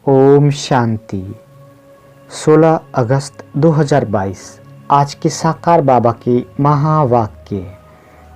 ओम शांति। 16 अगस्त 2022 आज के साकार बाबा के महावाक्य।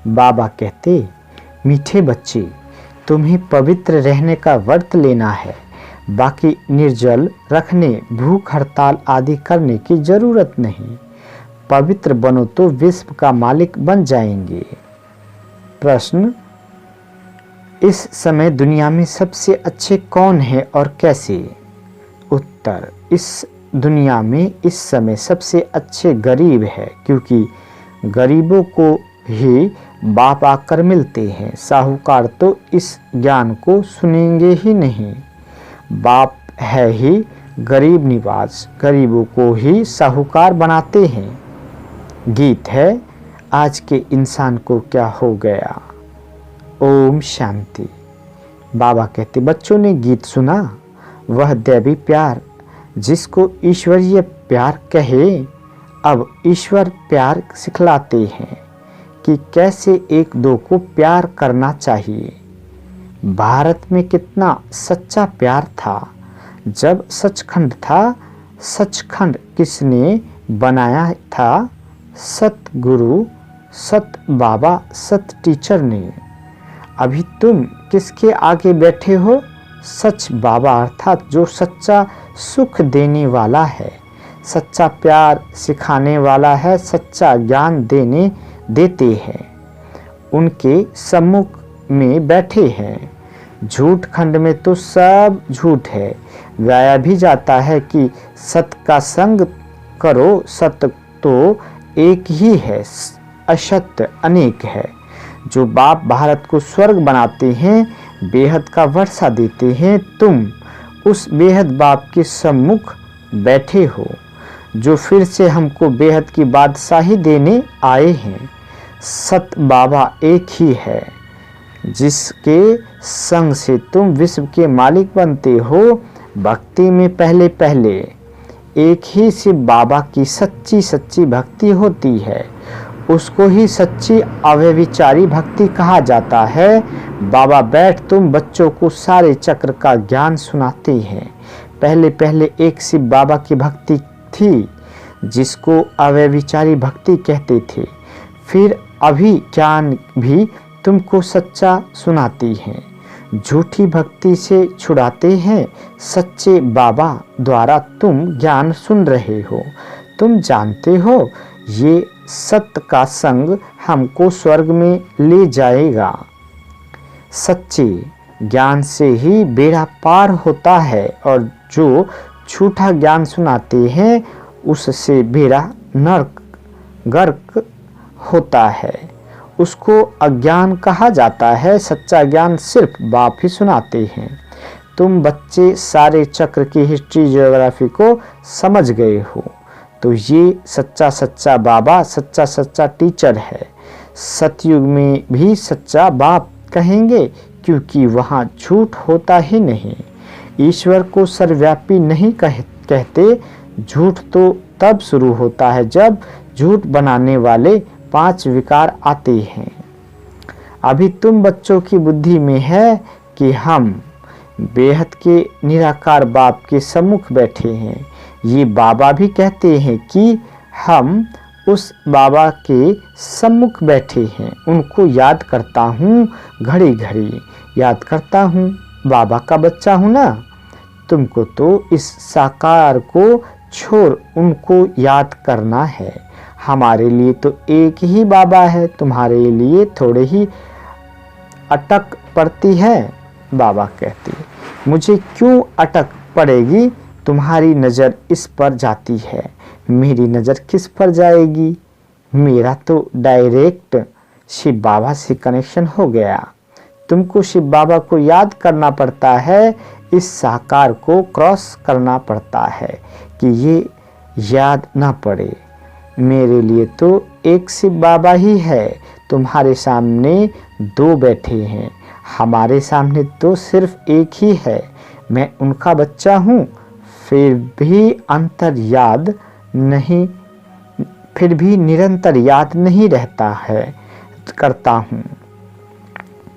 बाबा कहते, मीठे बच्चे, तुम्हें पवित्र रहने का व्रत लेना है। बाकी निर्जल रखने, भूख हड़ताल आदि करने की जरूरत नहीं। पवित्र बनो तो विश्व का मालिक बन जाएंगे। प्रश्न, इस समय दुनिया में सबसे अच्छे कौन है और कैसे? उत्तर, इस दुनिया में इस समय सबसे अच्छे गरीब है, क्योंकि गरीबों को ही बाप आकर मिलते हैं। साहूकार तो इस ज्ञान को सुनेंगे ही नहीं। बाप है ही गरीब निवास, गरीबों को ही साहूकार बनाते हैं। गीत है, आज के इंसान को क्या हो गया। ओम शांति। बाबा कहते, बच्चों ने गीत सुना, वह दैवी प्यार जिसको ईश्वरीय प्यार कहे। अब ईश्वर प्यार सिखलाते हैं कि कैसे एक दो को प्यार करना चाहिए। भारत में कितना सच्चा प्यार था जब सचखंड था। सचखंड किसने बनाया था? सतगुरु, सत बाबा, सत टीचर ने। अभी तुम किसके आगे बैठे हो? सच बाबा, अर्थात जो सच्चा सुख देने वाला है, सच्चा प्यार सिखाने वाला है, सच्चा ज्ञान देते हैं। उनके सम्मुख में बैठे हैं। झूठ खंड में तो सब झूठ है। गाया भी जाता है कि सत का संग करो। सत्य तो एक ही है, असत्य अनेक है। जो बाप भारत को स्वर्ग बनाते हैं, बेहद का वर्षा देते हैं, तुम उस बेहद बाप के सम्मुख बैठे हो, जो फिर से हमको बेहद की बादशाही देने आए हैं। सत बाबा एक ही है, जिसके संग से तुम विश्व के मालिक बनते हो। भक्ति में पहले पहले एक ही शिव बाबा की सच्ची सच्ची भक्ति होती है। उसको ही सच्ची अव्यभिचारी भक्ति कहा जाता है। बाबा बैठ तुम बच्चों को सारे चक्र का ज्ञान सुनाते हैं। पहले पहले एक शिव बाबा की भक्ति थी, जिसको अव्यभिचारी भक्ति कहते थे। फिर अभी ज्ञान भी तुमको सच्चा सुनाती हैं। झूठी भक्ति से छुड़ाते हैं। सच्चे बाबा द्वारा तुम ज्ञान सुन रहे हो। तुम जानते हो, ये सत्य का संग हमको स्वर्ग में ले जाएगा। सच्चे ज्ञान से ही बेड़ा पार होता है, और जो झूठा ज्ञान सुनाते हैं उससे बेड़ा नरक गर्क होता है। उसको अज्ञान कहा जाता है। सच्चा ज्ञान सिर्फ बाप ही सुनाते हैं। तुम बच्चे सारे चक्र की हिस्ट्री ज्योग्राफी को समझ गए हो, तो ये सच्चा सच्चा बाबा, सच्चा सच्चा टीचर है। सतयुग में भी सच्चा बाप कहेंगे, क्योंकि वहाँ झूठ होता ही नहीं। ईश्वर को सर्वव्यापी नहीं कहते। झूठ तो तब शुरू होता है जब झूठ बनाने वाले 5 विकार आते हैं। अभी तुम बच्चों की बुद्धि में है कि हम बेहद के निराकार बाप के सम्मुख बैठे हैं। ये बाबा भी कहते हैं कि हम उस बाबा के सम्मुख बैठे हैं। उनको याद करता हूँ, घड़ी घड़ी याद करता हूँ। बाबा का बच्चा हूँ ना। तुमको तो इस साकार को छोड़ उनको याद करना है। हमारे लिए तो एक ही बाबा है, तुम्हारे लिए थोड़े ही अटक पड़ती है। बाबा कहते, मुझे क्यों अटक पड़ेगी? तुम्हारी नज़र इस पर जाती है, मेरी नज़र किस पर जाएगी? मेरा तो डायरेक्ट शिव बाबा से कनेक्शन हो गया। तुमको शिव बाबा को याद करना पड़ता है। इस साकार को क्रॉस करना पड़ता है कि ये याद ना पड़े। मेरे लिए तो एक शिव बाबा ही है। तुम्हारे सामने 2 बैठे हैं, हमारे सामने तो सिर्फ एक ही है। मैं उनका बच्चा हूँ, फिर भी निरंतर याद नहीं रहता है करता हूँ।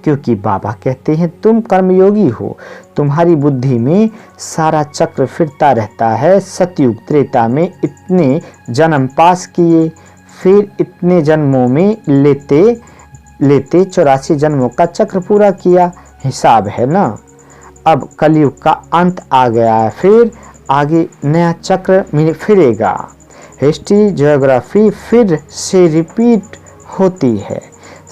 क्योंकि बाबा कहते हैं तुम कर्मयोगी हो, तुम्हारी बुद्धि में सारा चक्र फिरता रहता है। सतयुग त्रेता में इतने जन्म पास किए, फिर इतने जन्मों में लेते लेते 84 जन्मों का चक्र पूरा किया, हिसाब है ना। अब कलयुग का अंत आ गया है, फिर आगे नया चक्र फिरेगा। हिस्ट्री ज्योग्राफी फिर से रिपीट होती है।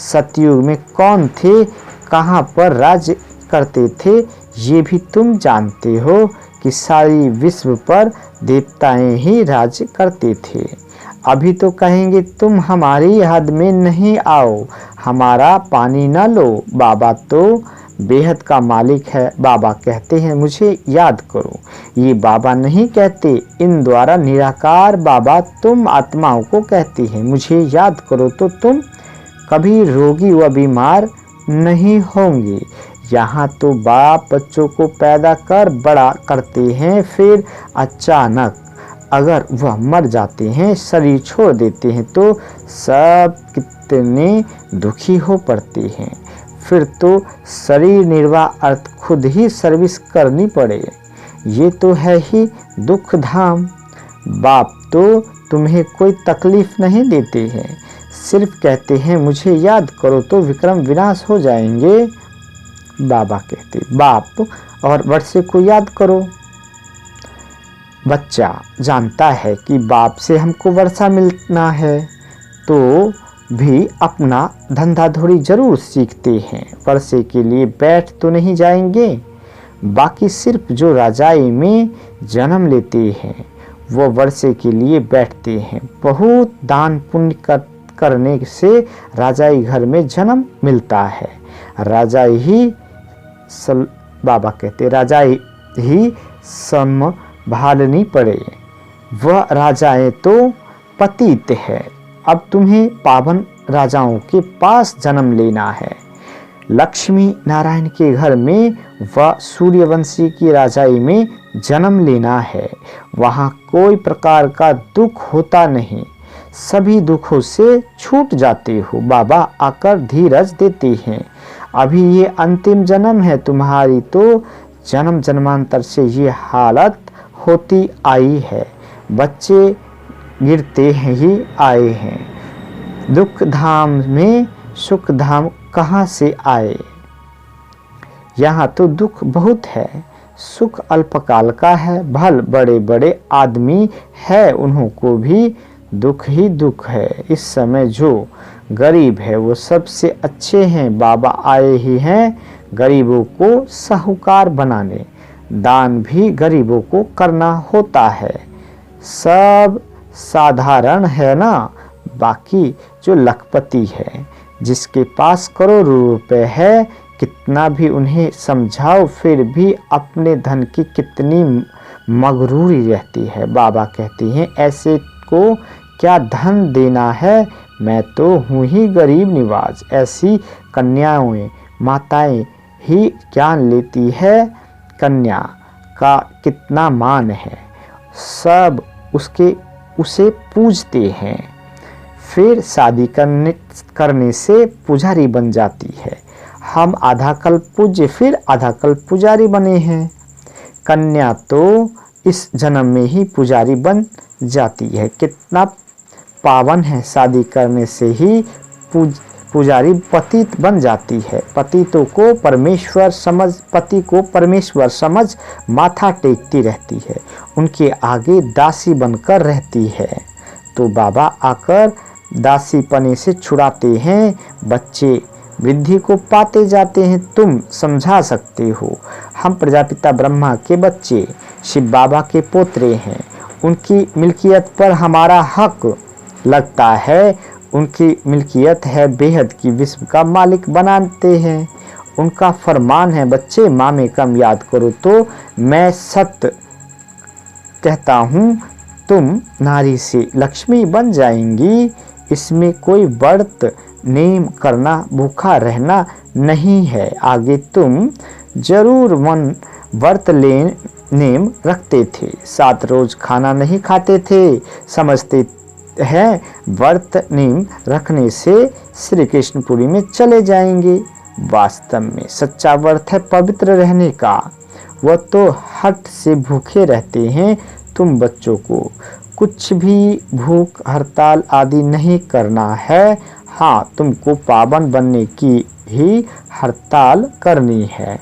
सतयुग में कौन थे, कहाँ पर राज्य करते थे, ये भी तुम जानते हो कि सारी विश्व पर देवताएं ही राज्य करते थे। अभी तो कहेंगे तुम हमारी हद में नहीं आओ, हमारा पानी न लो। बाबा तो बेहद का मालिक है। बाबा कहते हैं मुझे याद करो। ये बाबा नहीं कहते, इन द्वारा निराकार बाबा तुम आत्माओं को कहते हैं मुझे याद करो, तो तुम कभी रोगी व बीमार नहीं होंगे। यहाँ तो बाप बच्चों को पैदा कर बड़ा करते हैं, फिर अचानक अगर वह मर जाते हैं, शरीर छोड़ देते हैं, तो सब कितने दुखी हो पड़ते हैं। फिर तो शरीर निर्वाह अर्थ खुद ही सर्विस करनी पड़े। ये तो है ही दुख धाम। बाप तो तुम्हें कोई तकलीफ नहीं देते हैं, सिर्फ कहते हैं मुझे याद करो तो विक्रम विनाश हो जाएंगे। बाबा कहते बाप और वर्षे को याद करो। बच्चा जानता है कि बाप से हमको वर्षा मिलना है, तो भी अपना धंधा धोड़ी जरूर सीखते हैं। वर्षे के लिए बैठ तो नहीं जाएंगे। बाकी सिर्फ जो राजाई में जन्म लेते हैं वो वर्षे के लिए बैठते हैं। बहुत दान पुण्य करने से राजाई घर में जन्म मिलता है। राजाई ही बाबा कहते राजाई ही संभालनी पड़े। वह राजाएं तो पतित है। अब तुम्हें पावन राजाओं के पास जन्म लेना है। लक्ष्मी नारायण के घर में व सूर्यवंशी की राजाई में जन्म लेना है। वहाँ कोई प्रकार का दुख होता नहीं, सभी दुखों से छूट जाते हो। बाबा आकर धीरज देते हैं। अभी ये अंतिम जन्म है तुम्हारी, तो जन्म जन्मांतर से ये हालत होती आई है। बच्चे गिरते ही आए हैं। दुख धाम में सुख धाम कहाँ से आए। यहाँ तो दुख बहुत है, सुख अल्पकाल का है। भल बड़े बड़े आदमी है, उन्हों को भी दुख ही दुख है। इस समय जो गरीब है वो सबसे अच्छे हैं। बाबा आए ही हैं गरीबों को साहूकार बनाने। दान भी गरीबों को करना होता है। सब साधारण है ना। बाकी जो लखपति है, जिसके पास करोड़ों रुपए है, कितना भी उन्हें समझाओ फिर भी अपने धन की कितनी मगरूरी रहती है। बाबा कहते हैं ऐसे को क्या धन देना है, मैं तो हूँ ही गरीब निवाज। ऐसी कन्याएं माताएं ही ज्ञान लेती है। कन्या का कितना मान है, सब उसे पूजते हैं। फिर शादी करने से पुजारी बन जाती है। हम आधा कल्प पूज्य, फिर आधा कल्प पुजारी बने हैं। कन्या तो इस जन्म में ही पुजारी बन जाती है। कितना पावन है, शादी करने से ही पुजारी पतित बन जाती है। पतितों को परमेश्वर समझ, पति को परमेश्वर समझ माथा टेकती रहती है, उनके आगे दासी बनकर रहती है। तो बाबा आकर दासी पने से छुड़ाते हैं। बच्चे वृद्धि को पाते जाते हैं। तुम समझा सकते हो, हम प्रजापिता ब्रह्मा के बच्चे शिव बाबा के पोतरे हैं। उनकी मिल्कियत पर हमारा हक लगता है। उनकी मिल्कियत है बेहद की, विश्व का मालिक बनाते हैं। उनका फरमान है बच्चे माँ कम याद करो। तो मैं सत्य कहता हूँ, तुम नारी से लक्ष्मी बन जाएंगी। इसमें कोई व्रत नेम करना, भूखा रहना नहीं है। आगे तुम जरूर व्रत नेम रखते थे। 7 रोज खाना नहीं खाते थे। समझते हैं व्रत नेम रखने से श्री कृष्णपुरी में चले जाएंगे। वास्तव में सच्चा अर्थ है पवित्र रहने का। वह तो हट से भूखे रहते हैं। तुम बच्चों को कुछ भी भूख हड़ताल आदि नहीं करना है। हाँ, तुमको पाबंद बनने की ही हड़ताल करनी है।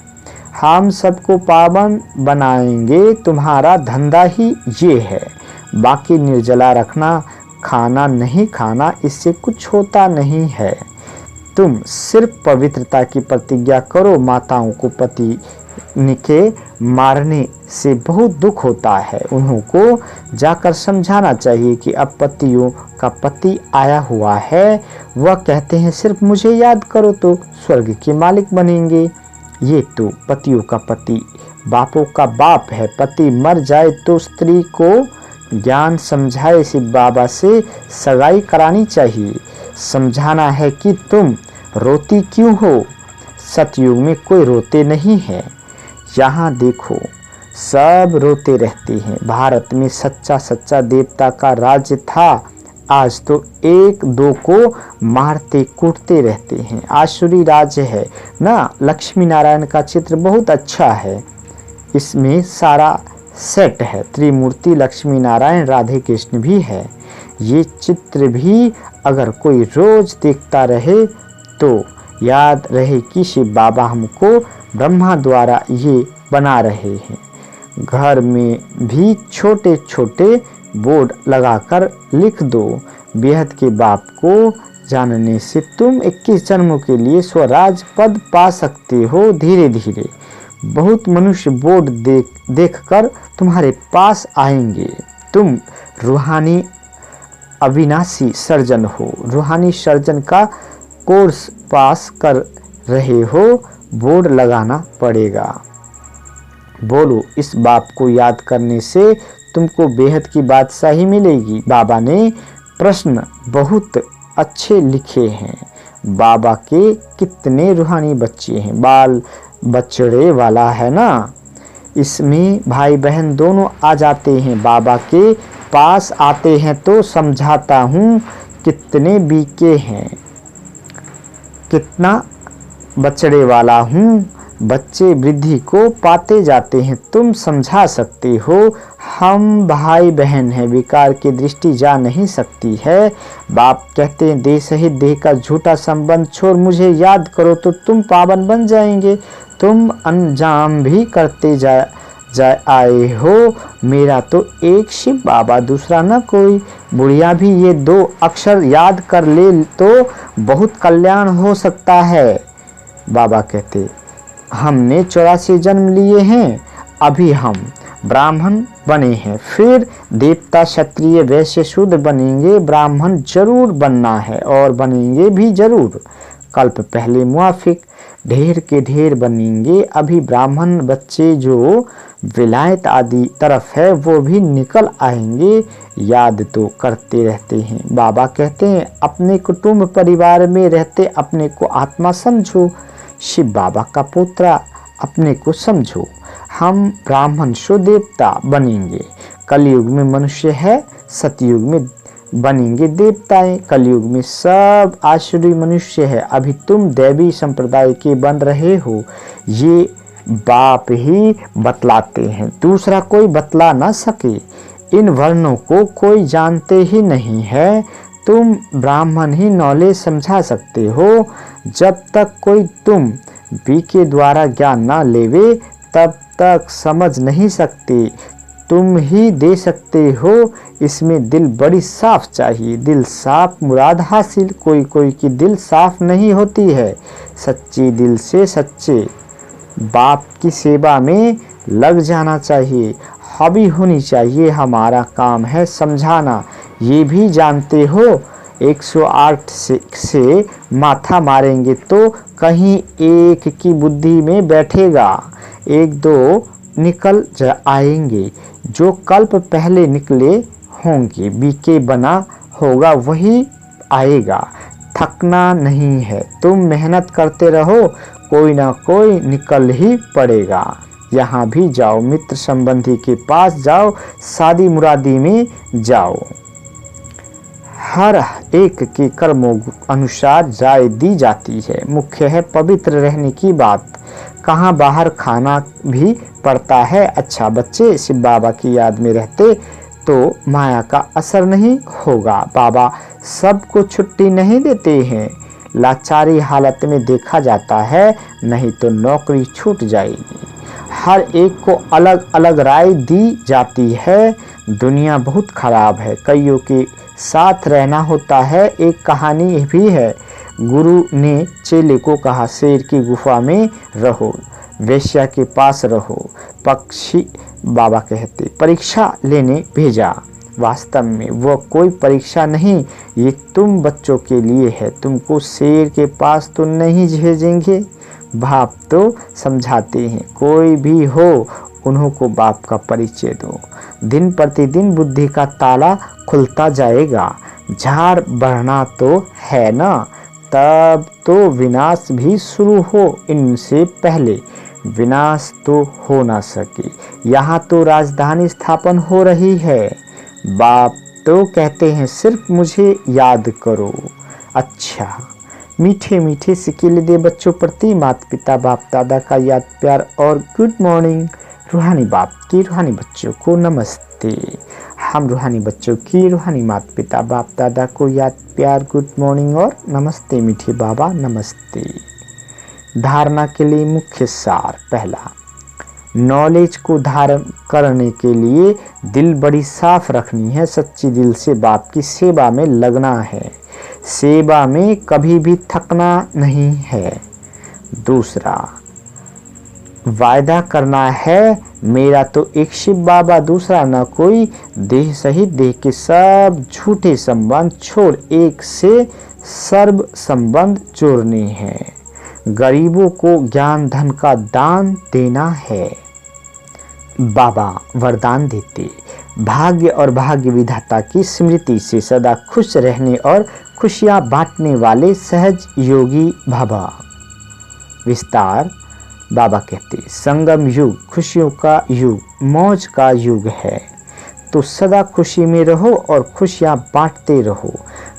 हम सबको पाबंद बनाएंगे, तुम्हारा धंधा ही ये है। बाकी निर्जला रखना, खाना नहीं खाना, इससे कुछ होता नहीं है। तुम सिर्फ पवित्रता की प्रतिज्ञा करो। माताओं को पति के मारने से बहुत दुख होता है। उन्हों को जाकर समझाना चाहिए कि अब पतियों का पति आया हुआ है। वह कहते हैं सिर्फ मुझे याद करो तो स्वर्ग के मालिक बनेंगे। ये तो पतियों का पति बापों का बाप है। पति मर जाए तो स्त्री को ज्ञान समझाए शिव बाबा से सगाई करानी चाहिए। समझाना है कि तुम रोती क्यों हो। सतयुग में कोई रोते नहीं है। यहाँ देखो, सब रोते रहते हैं। भारत में सच्चा देवता का राज्य था। आज तो एक दो को मारते कूटते रहते हैं। आसुरी राज्य है ना। लक्ष्मी नारायण का चित्र बहुत अच्छा है। इसमें सारा सेट है। त्रिमूर्ति लक्ष्मी नारायण राधे कृष्ण भी है। ये चित्र भी अगर कोई रोज देखता रहे तो याद रहे कि शिव बाबा हमको ब्रह्मा द्वारा ये बना रहे हैं। घर में भी छोटे छोटे बोर्ड लगाकर लिख दो, बेहद के बाप को जानने से तुम 21 जन्मों के लिए स्वराज पद पा सकते हो। धीरे धीरे बहुत मनुष्य बोर्ड देखकर तुम्हारे पास आएंगे। तुम रूहानी अविनाशी सर्जन हो। रूहानी सर्जन का कोर्स पास कर रहे हो। बोर्ड लगाना पड़ेगा। बोलो, इस बाप को याद करने से तुमको बेहद की बादशाही मिलेगी। बाबा ने प्रश्न बहुत अच्छे लिखे हैं। बाबा के कितने रूहानी बच्चे हैं। बाल बछड़े वाला है ना। इसमें भाई बहन दोनों आ जाते हैं। बाबा के पास आते हैं तो समझाता हूँ कितने बीके हैं, कितना बछड़े वाला हूँ। बच्चे वृद्धि को पाते जाते हैं। तुम समझा सकते हो। हम भाई बहन हैं। विकार की दृष्टि जा नहीं सकती है। बाप कहते हैं देह सहित देह का झूठा संबंध छोड़ मुझे याद करो तो तुम पावन बन जाएंगे। तुम अंजाम भी करते जा आए हो। मेरा तो एक शिव बाबा, दूसरा न कोई। बुढ़िया भी ये 2 अक्षर याद कर ले तो बहुत कल्याण हो सकता है। बाबा कहते हमने 84 जन्म लिए हैं। अभी हम ब्राह्मण बने हैं, फिर देवता क्षत्रिय वैश्य शूद्र बनेंगे। ब्राह्मण जरूर बनना है और बनेंगे भी जरूर। कल्प पहले मुआफिक ढेर के ढेर बनेंगे। अभी ब्राह्मण बच्चे जो विलायत आदि तरफ है वो भी निकल आएंगे। याद तो करते रहते हैं। बाबा कहते हैं अपने कुटुंब परिवार में रहते अपने को आत्मा समझो। शिव बाबा का पुत्र अपने को समझो। हम ब्राह्मण शो देवता बनेंगे। कलयुग में मनुष्य है, सतयुग में बनेंगे देवताएं। कलयुग में सब आसुरी मनुष्य है। अभी तुम दैवी संप्रदाय के बन रहे हो। ये बाप ही बतलाते हैं, दूसरा कोई बतला ना सके। इन वर्णों को कोई जानते ही नहीं है। तुम ब्राह्मण ही नॉलेज समझा सकते हो। जब तक कोई तुम बी के द्वारा ज्ञान ना लेवे तब तक समझ नहीं सकते। तुम ही दे सकते हो। इसमें दिल बड़ी साफ चाहिए। दिल साफ मुराद हासिल। कोई कोई की दिल साफ नहीं होती है। सच्ची दिल से सच्चे बाप की सेवा में लग जाना चाहिए। हॉबी होनी चाहिए। हमारा काम है समझाना। ये भी जानते हो 108 से माथा मारेंगे तो कहीं एक की बुद्धि में बैठेगा। 1-2 निकल आएंगे। जो कल्प पहले निकले होंगे, बीके बना होगा वही आएगा। थकना नहीं है। तुम मेहनत करते रहो, कोई ना कोई निकल ही पड़ेगा। यहाँ भी जाओ, मित्र संबंधी के पास जाओ, शादी मुरादी में जाओ। हर एक के कर्मों अनुसार राय दी जाती है। मुख्य है पवित्र रहने की बात। कहाँ बाहर खाना भी पड़ता है। अच्छा, बच्चे शिव बाबा की याद में रहते तो माया का असर नहीं होगा। बाबा सबको छुट्टी नहीं देते हैं, लाचारी हालत में देखा जाता है, नहीं तो नौकरी छूट जाएगी। हर एक को अलग अलग राय दी जाती है। दुनिया बहुत खराब है, कईयों के साथ रहना होता है। एक कहानी भी है, गुरु ने चेले को कहा शेर की गुफा में रहो, वेश्या के पास रहो। पक्षी बाबा कहते परीक्षा लेने भेजा। वास्तव में वह कोई परीक्षा नहीं, ये तुम बच्चों के लिए है। तुमको शेर के पास तो नहीं भेजेंगे। बाप तो समझाते हैं, कोई भी हो उन्हों को बाप का परिचय दो। दिन प्रतिदिन बुद्धि का ताला खुलता जाएगा। झाड़ बढ़ना तो है ना, तब तो विनाश भी शुरू हो। इनसे पहले विनाश तो हो ना सके। यहाँ तो राजधानी स्थापन हो रही है। बाप तो कहते हैं सिर्फ मुझे याद करो। अच्छा, मीठे मीठे सिक्के दे बच्चों प्रति माता पिता बाप दादा का याद प्यार और गुड मॉर्निंग। रूहानी बाप की रूहानी बच्चों को नमस्ते। हम रूहानी बच्चों की रूहानी माता पिता बाप दादा को याद प्यार गुड मॉर्निंग और नमस्ते मीठे बाबा नमस्ते। धारणा के लिए मुख्य सार। पहला, नॉलेज को धारण करने के लिए दिल बड़ी साफ रखनी है। सच्ची दिल से बाप की सेवा में लगना है। सेवा में कभी भी थकना नहीं है। दूसरा, वायदा करना है मेरा तो एक शिव बाबा दूसरा न कोई। देह सहित देह के सब झूठे संबंध छोड़ एक से सर्व संबंध जोड़ने हैं। गरीबों को ज्ञान धन का दान देना है। बाबा वरदान देते भाग्य और भाग्य विधाता की स्मृति से सदा खुश रहने और खुशियां बांटने वाले सहज योगी भवा। विस्तार। बाबा कहते संगम युग खुशियों का युग, मौज का युग है, तो सदा खुशी में रहो और खुशियां बांटते रहो।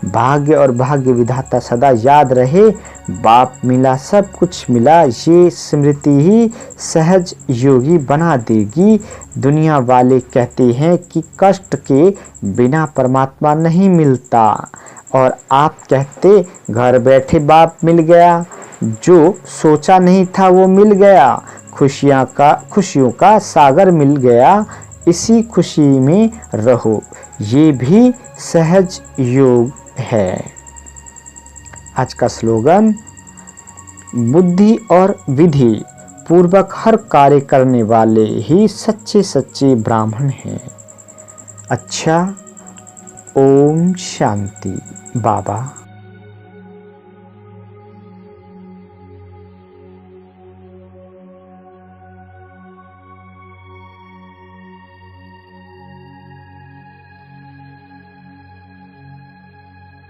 भाग्य और भाग्य विधाता सदा याद रहे। बाप मिला सब कुछ मिला, ये स्मृति ही सहज योगी बना देगी। दुनिया वाले कहते हैं कि कष्ट के बिना परमात्मा नहीं मिलता, और आप कहते घर बैठे बाप मिल गया। जो सोचा नहीं था वो मिल गया। खुशियों का सागर मिल गया। इसी खुशी में रहो, ये भी सहज योग है। आज का स्लोगन, बुद्धि और विधि पूर्वक हर कार्य करने वाले ही सच्चे सच्चे ब्राह्मण हैं। अच्छा, ओम शांति। बाबा